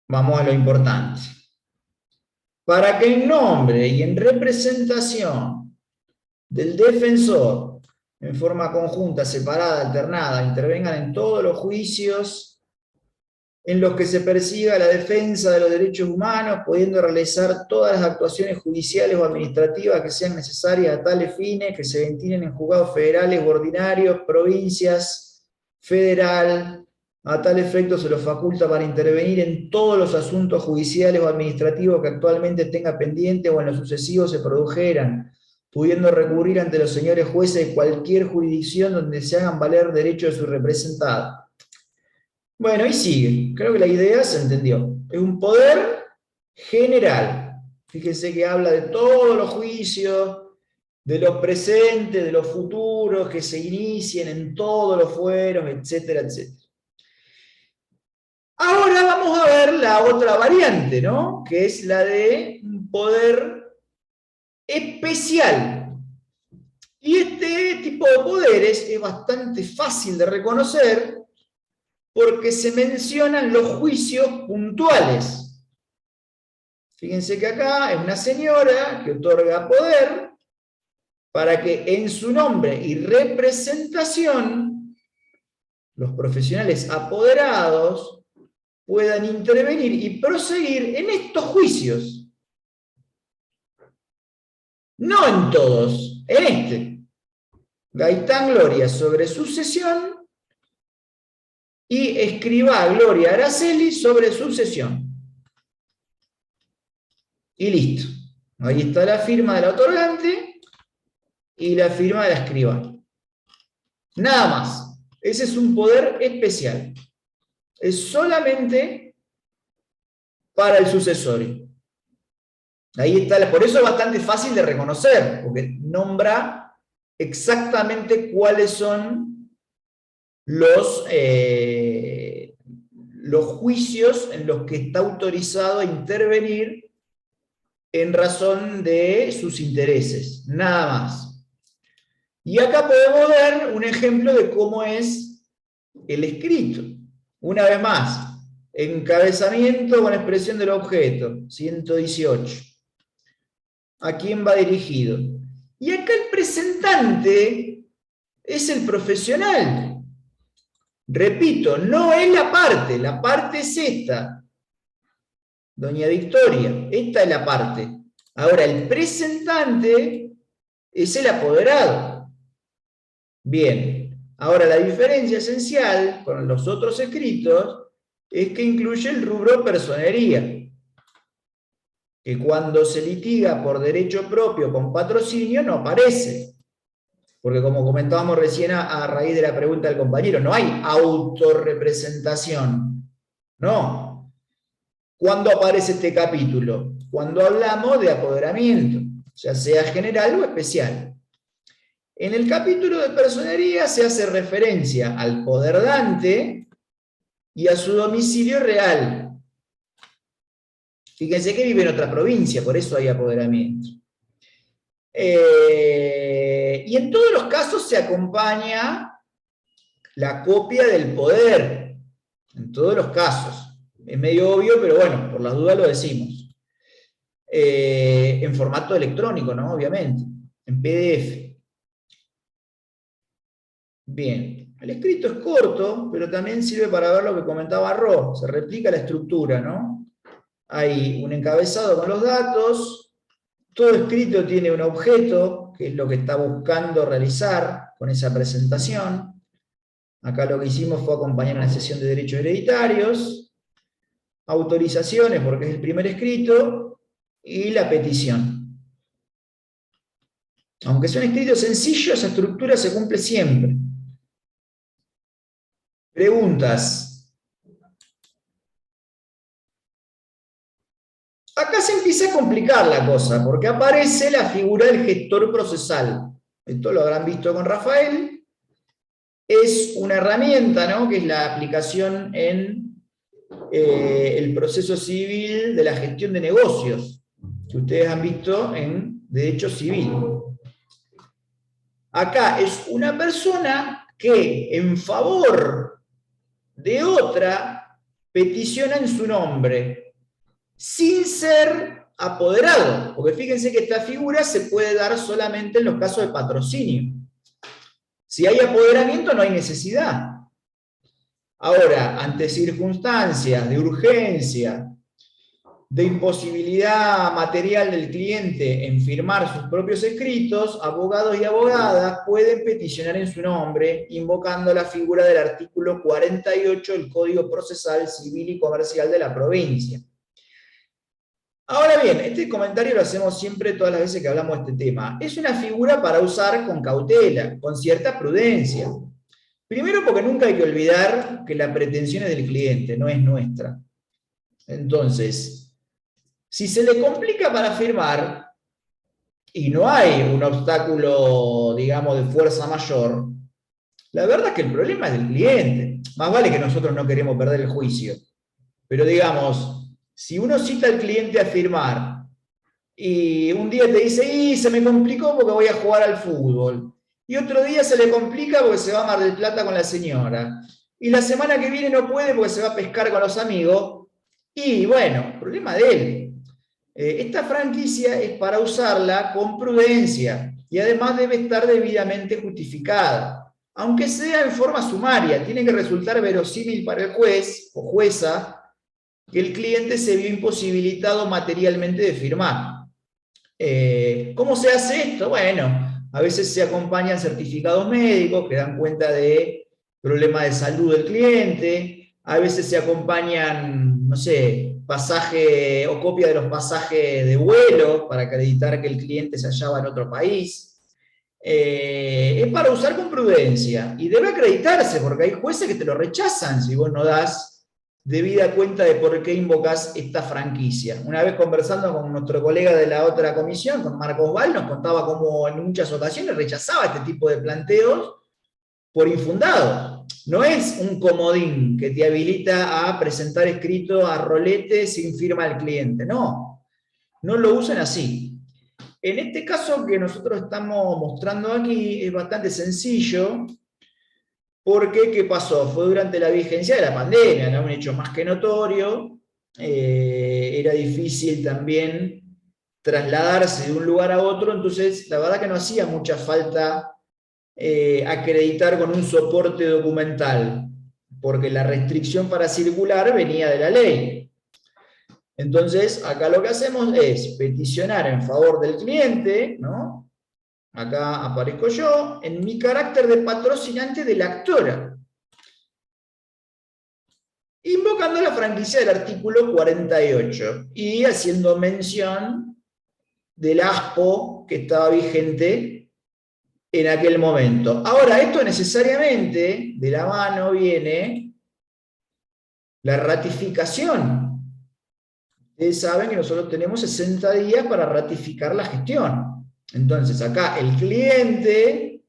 Vamos a lo importante. Para que en nombre y en representación del defensor, en forma conjunta, separada, alternada, intervengan en todos los juicios en los que se persiga la defensa de los derechos humanos, pudiendo realizar todas las actuaciones judiciales o administrativas que sean necesarias a tales fines, que se ventilen en juzgados federales o ordinarios, provincias, federal. A tal efecto se los faculta para intervenir en todos los asuntos judiciales o administrativos que actualmente tenga pendiente o en los sucesivos se produjeran, pudiendo recurrir ante los señores jueces de cualquier jurisdicción donde se hagan valer derechos de su representado. Bueno, y sigue. Creo que la idea se entendió. Es un poder general. Fíjense que habla de todos los juicios, de los presentes, de los futuros, que se inicien en todos los fueros, etcétera, etcétera. Ahora vamos a ver la otra variante, ¿no? Que es la de un poder especial. Y este tipo de poderes es bastante fácil de reconocer porque se mencionan los juicios puntuales. Fíjense que acá es una señora que otorga poder para que en su nombre y representación los profesionales apoderados puedan intervenir y proseguir en estos juicios. No en todos, en este. Gaitán Gloria sobre sucesión y Escribá Gloria Araceli sobre sucesión. Y listo. Ahí está la firma de la otorgante y la firma de la escriba. Nada más. Ese es un poder especial. Es solamente para el sucesorio. Ahí está. Por eso es bastante fácil de reconocer, porque nombra exactamente cuáles son los juicios en los que está autorizado a intervenir en razón de sus intereses, nada más. Y acá podemos ver un ejemplo de cómo es el escrito. Una vez más, encabezamiento con expresión del objeto, 118. ¿A quién va dirigido? Y acá el presentante es el profesional. Repito, no es la parte es esta. doña Victoria. Esta es la parte. Ahora, el presentante es el apoderado. Bien, ahora la diferencia esencial con los otros escritos es que incluye el rubro personería, que cuando se litiga por derecho propio con patrocinio no aparece. Porque como comentábamos recién a raíz de la pregunta del compañero, no hay autorrepresentación. No. ¿Cuándo aparece este capítulo? Cuando hablamos de apoderamiento, ya sea general o especial. En el capítulo de personería se hace referencia al poder dante y a su domicilio real. Fíjense que vive en otra provincia, por eso hay apoderamiento. Y en todos los casos se acompaña la copia del poder. En todos los casos. Es medio obvio, pero bueno, por las dudas lo decimos. En formato electrónico, ¿no? Obviamente. En PDF. Bien. El escrito es corto, pero también sirve para ver lo que comentaba Ro. Se replica la estructura, ¿no? Hay un encabezado con los datos. Todo escrito tiene un objeto, que es lo que está buscando realizar con esa presentación. Acá lo que hicimos fue acompañar una sesión de derechos hereditarios, autorizaciones, porque es el primer escrito, y la petición. Aunque sea un escrito sencillo, esa estructura se cumple siempre. Preguntas. Acá se empieza a complicar la cosa, porque aparece la figura del gestor procesal. Esto lo habrán visto con Rafael. Es una herramienta, ¿no?, que es la aplicación en el proceso civil de la gestión de negocios, que ustedes han visto en Derecho Civil. Acá es una persona que en favor de otra peticiona en su nombre, sin ser apoderado, porque fíjense que esta figura se puede dar solamente en los casos de patrocinio. Si hay apoderamiento no hay necesidad. Ahora, ante circunstancias de urgencia, de imposibilidad material del cliente en firmar sus propios escritos, abogados y abogadas pueden peticionar en su nombre, invocando la figura del artículo 48 del Código Procesal Civil y Comercial de la provincia. Ahora bien, este comentario lo hacemos siempre todas las veces que hablamos de este tema. Es una figura para usar con cautela, con cierta prudencia. Primero porque nunca hay que olvidar que la pretensión es del cliente, no es nuestra. Entonces, si se le complica para firmar y no hay un obstáculo, digamos, de fuerza mayor, la verdad es que el problema es del cliente. Más vale que nosotros no queremos perder el juicio. Pero digamos, si uno cita al cliente a firmar y un día te dice, y se me complicó porque voy a jugar al fútbol, y otro día se le complica porque se va a Mar del Plata con la señora, y la semana que viene no puede porque se va a pescar con los amigos, y bueno, problema de él. Esta franquicia es para usarla con prudencia y además debe estar debidamente justificada, aunque sea en forma sumaria. Tiene que resultar verosímil para el juez o jueza que el cliente se vio imposibilitado materialmente de firmar. ¿Cómo se hace esto? Bueno, a veces se acompañan certificados médicos que dan cuenta de problemas de salud del cliente, a veces se acompañan, no sé, pasaje o copia de los pasajes de vuelo para acreditar que el cliente se hallaba en otro país. Es para usar con prudencia y debe acreditarse, porque hay jueces que te lo rechazan si vos no das debida cuenta de por qué invocás esta franquicia. Una vez conversando con nuestro colega de la otra comisión, con Marcos Val, nos contaba cómo en muchas ocasiones rechazaba este tipo de planteos por infundado. No es un comodín que te habilita a presentar escrito a rolete sin firma del cliente, no. No lo usan así. En este caso que nosotros estamos mostrando aquí es bastante sencillo, porque, ¿qué pasó? Fue durante la vigencia de la pandemia, ¿no? Un hecho más que notorio. Era difícil también trasladarse de un lugar a otro, entonces la verdad que no hacía mucha falta acreditar con un soporte documental, porque la restricción para circular venía de la ley. Entonces, acá lo que hacemos es peticionar en favor del cliente, ¿no? Acá aparezco yo, en mi carácter de patrocinante de la actora, invocando la franquicia del artículo 48 y haciendo mención del ASPO que estaba vigente en aquel momento. Ahora, esto necesariamente de la mano viene la ratificación. Ustedes saben que nosotros tenemos 60 días para ratificar la gestión. Entonces, acá el cliente,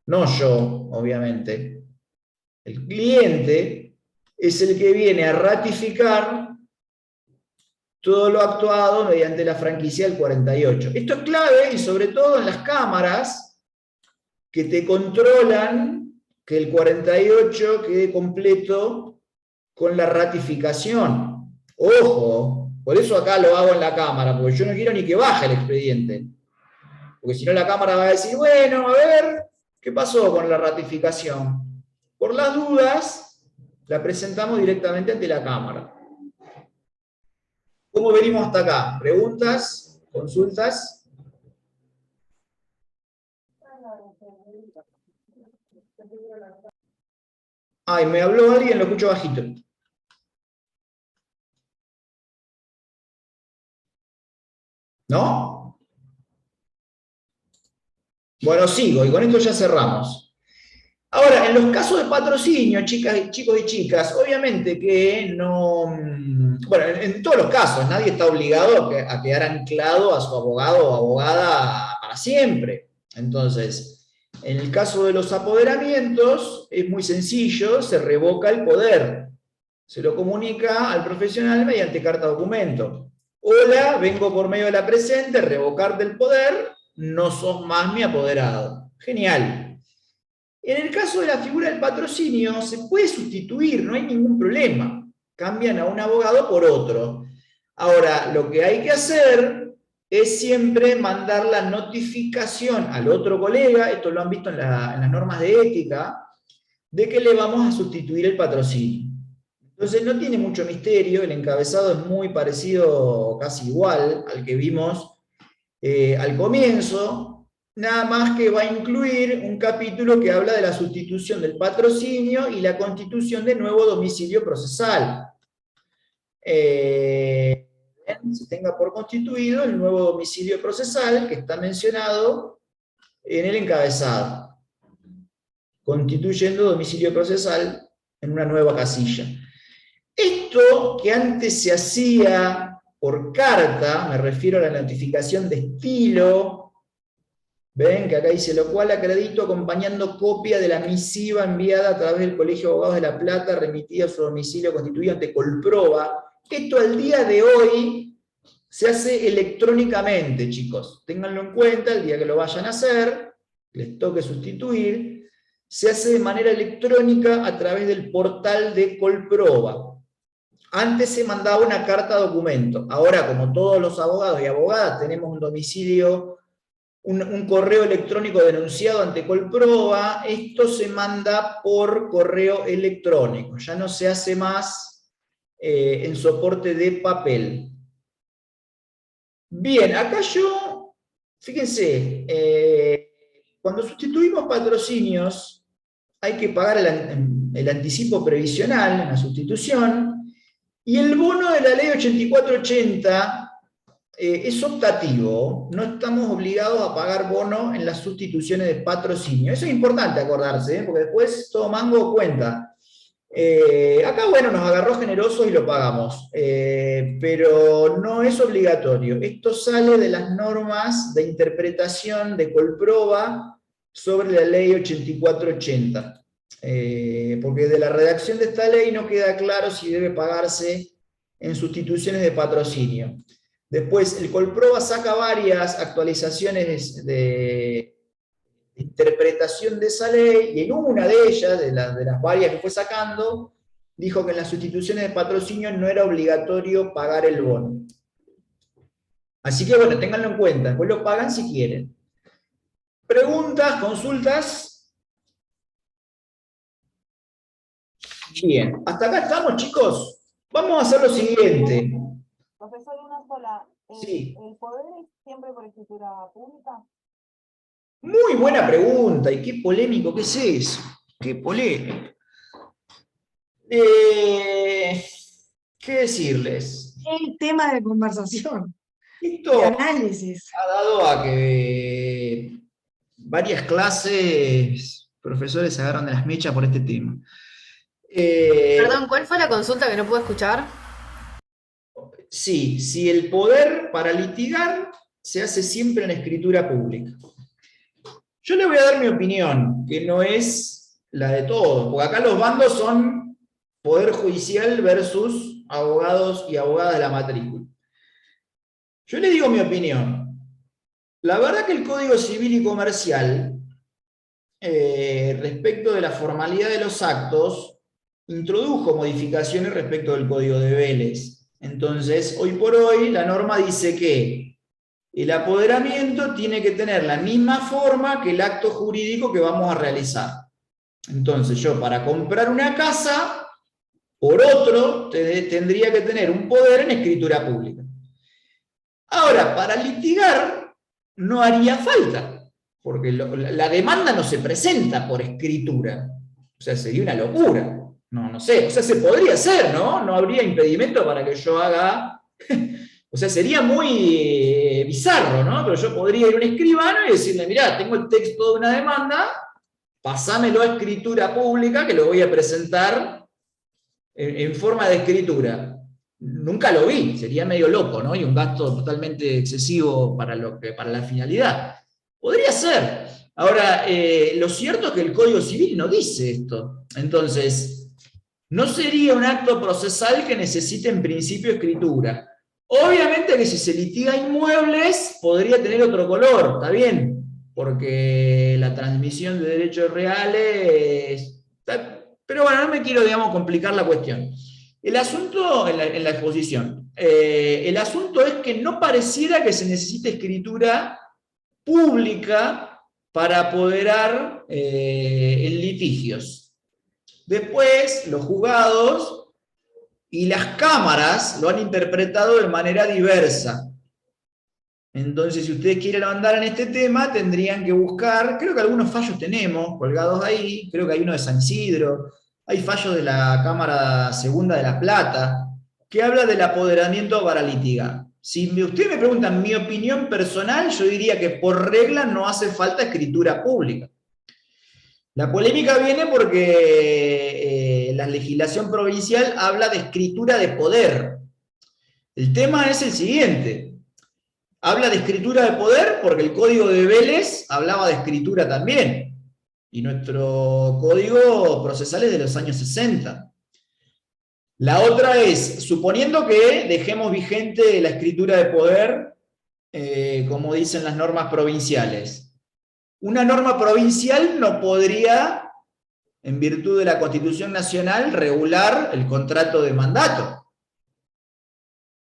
no yo, obviamente, el cliente es el que viene a ratificar todo lo actuado mediante la franquicia del 48. Esto es clave y sobre todo en las cámaras que te controlan que el 48 quede completo con la ratificación. Ojo, por eso acá lo hago en la cámara, porque yo no quiero ni que baje el expediente. Porque si no la cámara va a decir, bueno, a ver, ¿qué pasó con la ratificación? Por las dudas, la presentamos directamente ante la cámara. ¿Cómo venimos hasta acá? ¿Preguntas? ¿Consultas? Ay, me habló alguien, lo escucho bajito. ¿No? Bueno, sigo, y con esto ya cerramos. Ahora, en los casos de patrocinio, chicos y chicas, obviamente que no... Bueno, en todos los casos, nadie está obligado a quedar anclado a su abogado o abogada para siempre. Entonces, en el caso de los apoderamientos, es muy sencillo, se revoca el poder. Se lo comunica al profesional mediante carta documento. Hola, vengo por medio de la presente, revocarte el poder, no sos más mi apoderado. Genial. En el caso de la figura del patrocinio, se puede sustituir, no hay ningún problema. Cambian a un abogado por otro. Ahora, lo que hay que hacer es siempre mandar la notificación al otro colega, esto lo han visto en las normas de ética, de que le vamos a sustituir el patrocinio. Entonces no tiene mucho misterio, el encabezado es muy parecido, casi igual al que vimos al comienzo, nada más que va a incluir un capítulo que habla de la sustitución del patrocinio y la constitución de nuevo domicilio procesal. Se tenga por constituido el nuevo domicilio procesal que está mencionado en el encabezado, constituyendo domicilio procesal en una nueva casilla. Esto que antes se hacía por carta, me refiero a la notificación de estilo, ven que acá dice, lo cual acredito acompañando copia de la misiva enviada a través del Colegio de Abogados de La Plata, remitida a su domicilio constituido ante Colproba. Esto al día de hoy se hace electrónicamente, chicos. Ténganlo en cuenta, el día que lo vayan a hacer, les toque sustituir, se hace de manera electrónica a través del portal de Colproba. Antes se mandaba una carta documento. Ahora, como todos los abogados y abogadas, tenemos un domicilio, un correo electrónico denunciado ante Colproba, esto se manda por correo electrónico. Ya no se hace más en soporte de papel. Bien, acá yo, fíjense, cuando sustituimos patrocinios, hay que pagar el anticipo previsional en la sustitución, y el bono de la ley 8480 es optativo, no estamos obligados a pagar bono en las sustituciones de patrocinio. Eso es importante acordarse, porque después todo mango cuenta. Acá, bueno, nos agarró generosos y lo pagamos, pero no es obligatorio. Esto sale de las normas de interpretación de Colproba sobre la ley 8480. Porque de la redacción de esta ley no queda claro si debe pagarse en sustituciones de patrocinio. Después, el Colproba saca varias actualizaciones de interpretación de esa ley, y en una de ellas, de las varias que fue sacando, dijo que en las sustituciones de patrocinio no era obligatorio pagar el bono. Así que bueno, ténganlo en cuenta, después lo pagan si quieren. ¿Preguntas, consultas? Bien, hasta acá estamos, chicos. Vamos a hacer lo siguiente. Profesor, una sola. Sí. ¿El poder es siempre por escritura pública? Muy buena pregunta, y qué polémico que es eso. Qué polémico. ¿Qué decirles? El tema de conversación, Esto de análisis. ha dado a que varias clases, profesores se agarran de las mechas por este tema. Perdón, ¿cuál fue la consulta que no pude escuchar? Sí, si el poder para litigar se hace siempre en escritura pública. Yo le voy a dar mi opinión, que no es la de todos, porque acá los bandos son poder judicial versus abogados y abogadas de la matrícula. Yo le digo mi opinión. La verdad que el Código Civil y Comercial, respecto de la formalidad de los actos, introdujo modificaciones respecto del Código de Vélez. Entonces, hoy por hoy, la norma dice que el apoderamiento tiene que tener la misma forma que el acto jurídico que vamos a realizar. Entonces, yo para comprar una casa, por otro, tendría que tener un poder en escritura pública. Ahora, para litigar, no haría falta, porque la demanda no se presenta por escritura. O sea, sería una locura. No sé, o sea, se podría hacer, ¿no? No habría impedimento para que yo haga... O sea, sería muy bizarro, ¿no? Pero yo podría ir a un escribano y decirle, mirá, tengo el texto de una demanda, pasámelo a escritura pública, que lo voy a presentar en forma de escritura. Nunca lo vi, sería medio loco, ¿no? Y un gasto totalmente excesivo para la finalidad. Podría ser. Ahora, lo cierto es que el Código Civil no dice esto. Entonces, no sería un acto procesal que necesite en principio escritura. Obviamente que si se litiga inmuebles, podría tener otro color, está bien, porque la transmisión de derechos reales... Pero bueno, no me quiero, digamos, complicar la cuestión. El asunto, en la exposición, el asunto es que no pareciera que se necesite escritura pública para apoderar en litigios. Después, los juzgados y las cámaras lo han interpretado de manera diversa. Entonces, si ustedes quieren andar en este tema, tendrían que buscar, creo que algunos fallos tenemos colgados ahí, creo que hay uno de San Isidro, hay fallos de la Cámara Segunda de La Plata, que habla del apoderamiento para litigar. Si ustedes me preguntan mi opinión personal, yo diría que por regla no hace falta escritura pública. La polémica viene porque la legislación provincial habla de escritura de poder. El tema es el siguiente. Habla de escritura de poder porque el Código de Vélez hablaba de escritura también. Y nuestro código procesal es de los años 60. La otra es, suponiendo que dejemos vigente la escritura de poder, como dicen las normas provinciales. Una norma provincial no podría, en virtud de la Constitución Nacional, regular el contrato de mandato.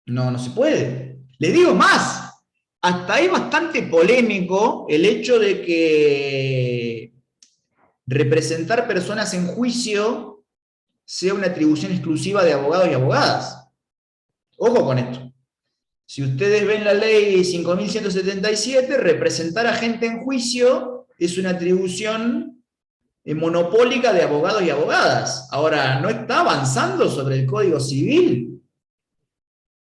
No se puede. Le digo más. Hasta es bastante polémico el hecho de que representar personas en juicio sea una atribución exclusiva de abogados y abogadas. Ojo con esto. Si ustedes ven la ley 5.177, representar a gente en juicio es una atribución monopólica de abogados y abogadas. Ahora, ¿no está avanzando sobre el Código Civil?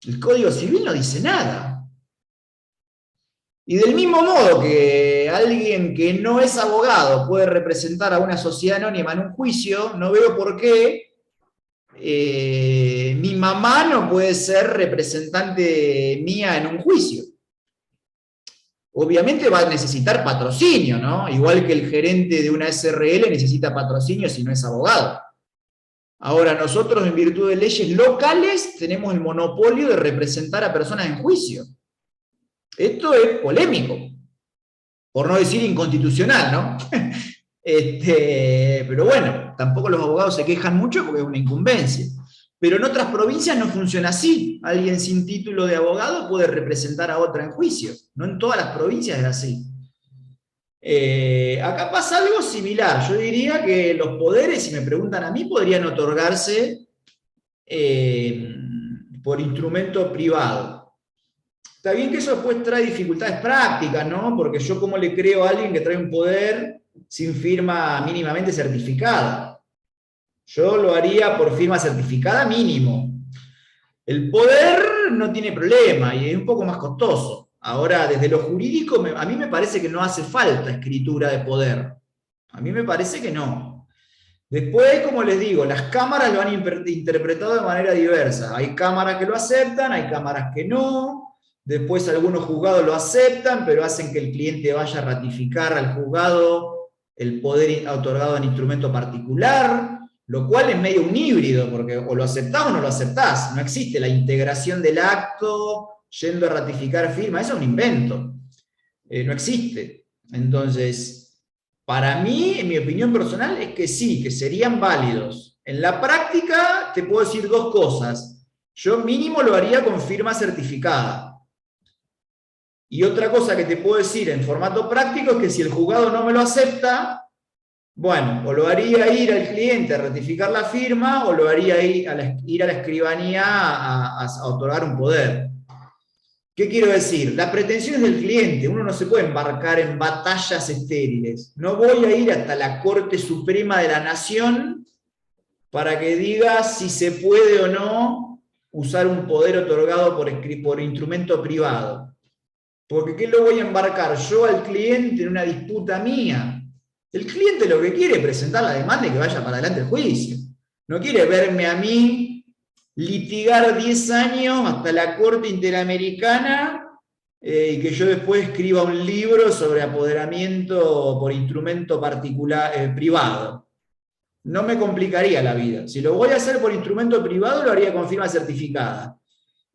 El Código Civil no dice nada. Y del mismo modo que alguien que no es abogado puede representar a una sociedad anónima en un juicio, no veo por qué mi mamá no puede ser representante mía en un juicio. Obviamente va a necesitar patrocinio, ¿no? Igual que el gerente de una SRL necesita patrocinio si no es abogado. Ahora, nosotros en virtud de leyes locales tenemos el monopolio de representar a personas en juicio. Esto es polémico, por no decir inconstitucional, ¿no? Pero bueno, tampoco los abogados se quejan mucho porque es una incumbencia. Pero en otras provincias no funciona así. Alguien sin título de abogado puede representar a otra en juicio. No en todas las provincias es así. Acá pasa algo similar. Yo diría que los poderes, si me preguntan a mí, podrían otorgarse por instrumento privado. Está bien que eso después trae dificultades prácticas, ¿no? Porque yo cómo le creo a alguien que trae un poder sin firma mínimamente certificada. Yo lo haría por firma certificada mínimo. El poder no tiene problema y es un poco más costoso. Ahora, desde lo jurídico, a mí me parece que no hace falta escritura de poder. A mí me parece que no. Después, como les digo, las cámaras lo han interpretado de manera diversa. Hay cámaras que lo aceptan, hay cámaras que no. Después algunos juzgados lo aceptan, pero hacen que el cliente vaya a ratificar al juzgado el poder otorgado en instrumento particular, lo cual es medio un híbrido, porque o lo aceptás o no lo aceptás. No existe la integración del acto yendo a ratificar firma, eso es un invento. No existe. Entonces, para mí, en mi opinión personal, es que sí, que serían válidos. En la práctica, te puedo decir dos cosas. Yo mínimo lo haría con firma certificada. Y otra cosa que te puedo decir en formato práctico es que si el juzgado no me lo acepta, bueno, o lo haría ir al cliente a ratificar la firma, o lo haría ir a la escribanía a otorgar un poder. ¿Qué quiero decir? La pretensión es del cliente, uno no se puede embarcar en batallas estériles. No voy a ir hasta la Corte Suprema de la Nación para que diga si se puede o no usar un poder otorgado por instrumento privado. Porque ¿qué lo voy a embarcar yo al cliente en una disputa mía? El cliente lo que quiere es presentar la demanda y que vaya para adelante el juicio. No quiere verme a mí litigar 10 años hasta la Corte Interamericana y que yo después escriba un libro sobre apoderamiento por instrumento particular, privado. No me complicaría la vida. Si lo voy a hacer por instrumento privado, lo haría con firma certificada.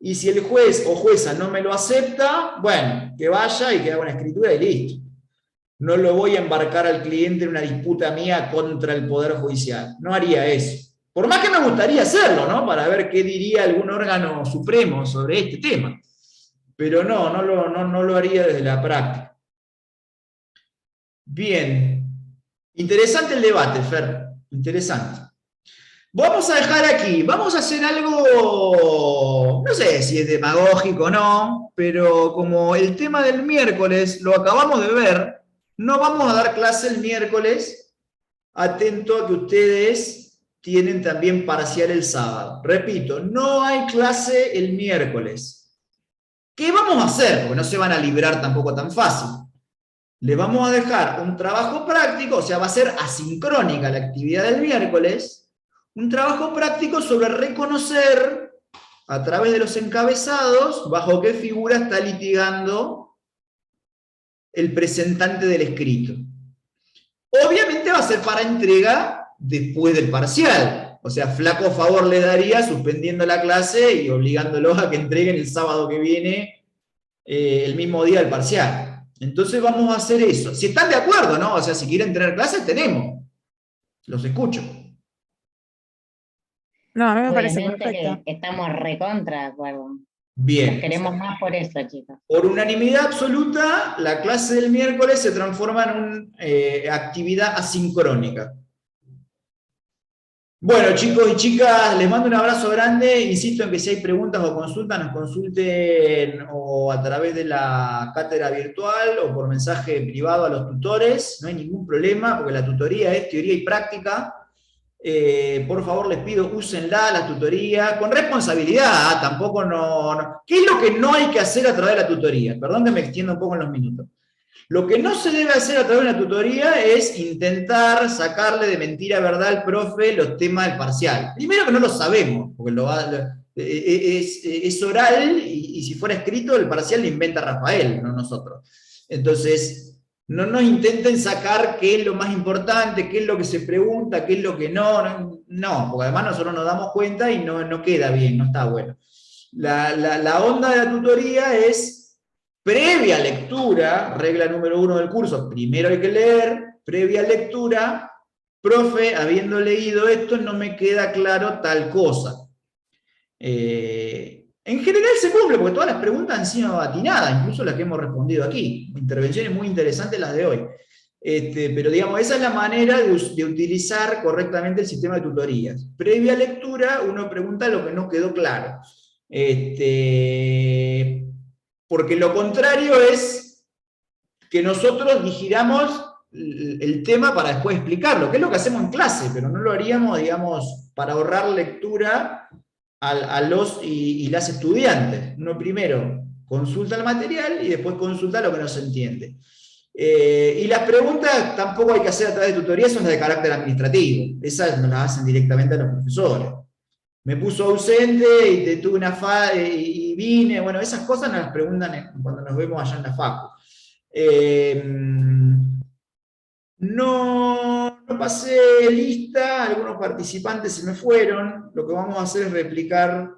Y si el juez o jueza no me lo acepta, bueno, que vaya y que haga una escritura y listo. No lo voy a embarcar al cliente en una disputa mía contra el Poder Judicial. No haría eso. Por más que me gustaría hacerlo, ¿no? Para ver qué diría algún órgano supremo sobre este tema. Pero no lo haría desde la práctica. Bien. Interesante el debate, Fer. Interesante. Vamos a dejar aquí, vamos a hacer algo, no sé si es demagógico o no, pero como el tema del miércoles lo acabamos de ver, no vamos a dar clase el miércoles, atento a que ustedes tienen también parcial el sábado. Repito, no hay clase el miércoles. ¿Qué vamos a hacer? Porque no se van a librar tampoco tan fácil. Les vamos a dejar un trabajo práctico, o sea, va a ser asincrónica la actividad del miércoles, un trabajo práctico sobre reconocer, a través de los encabezados, bajo qué figura está litigando el presentante del escrito. Obviamente va a ser para entrega después del parcial. O sea, flaco favor le daría suspendiendo la clase y obligándolos a que entreguen el sábado que viene, el mismo día del parcial. Entonces vamos a hacer eso. Si están de acuerdo, ¿no? O sea, si quieren tener clases, tenemos. Los escucho. No, a mí me parece Obviamente perfecto. que estamos recontra de acuerdo. Bien. Los queremos más por eso, chicos. Por unanimidad absoluta, la clase del miércoles se transforma en una actividad asincrónica. Bueno, chicos y chicas, les mando un abrazo grande. Insisto en que si hay preguntas o consultas, nos consulten o a través de la cátedra virtual o por mensaje privado a los tutores. No hay ningún problema, porque la tutoría es teoría y práctica. Por favor, les pido, úsenla, la tutoría, con responsabilidad, tampoco no. ¿Qué es lo que no hay que hacer a través de la tutoría? Perdón que me extienda un poco en los minutos. Lo que no se debe hacer a través de una tutoría es intentar sacarle de mentira a verdad al profe los temas del parcial. Primero que no lo sabemos, porque es oral y si fuera escrito el parcial lo inventa Rafael, no nosotros. Entonces, no nos intenten sacar qué es lo más importante, qué es lo que se pregunta, qué es lo que no, porque además nosotros nos damos cuenta y no queda bien, no está bueno. La onda de la tutoría es previa lectura, regla número 1 del curso, primero hay que leer, previa lectura, profe, habiendo leído esto no me queda claro tal cosa. En general se cumple, porque todas las preguntas han sido atinadas, incluso las que hemos respondido aquí. Intervenciones muy interesantes las de hoy. Pero digamos, esa es la manera de utilizar correctamente el sistema de tutorías. Previa lectura, uno pregunta lo que no quedó claro. Porque lo contrario es que nosotros digiramos el tema para después explicarlo, que es lo que hacemos en clase, pero no lo haríamos, digamos, para ahorrar lectura a los y las estudiantes. Uno primero consulta el material y después consulta lo que no se entiende. Y las preguntas tampoco hay que hacer a través de tutorías, son las de carácter administrativo. Esas nos las hacen directamente a los profesores. Me puso ausente y tuve una y vine. Bueno, esas cosas nos las preguntan cuando nos vemos allá en la facu. No pasé lista, algunos participantes se me fueron. Lo que vamos a hacer es replicar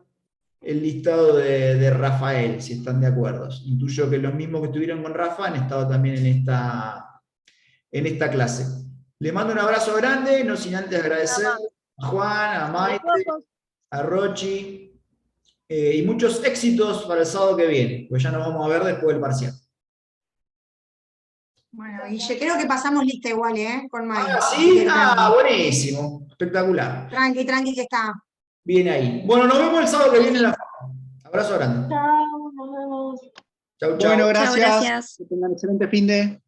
el listado de Rafael, si están de acuerdo. Intuyo que los mismos que estuvieron con Rafa han estado también en esta clase. Le mando un abrazo grande, no sin antes agradecer a Juan, a Maite, a Rochi, y muchos éxitos para el sábado que viene, pues ya nos vamos a ver después del parcial. Bueno, Guille, creo que pasamos lista igual, con May. ¿Sí? Buenísimo, espectacular. Tranqui que está. Bien ahí. Bueno, nos vemos el sábado que viene en la facu. Abrazo grande. Chao, nos vemos. Chau, chau. Bueno, gracias. Chao, gracias. Que tengan excelente fin de.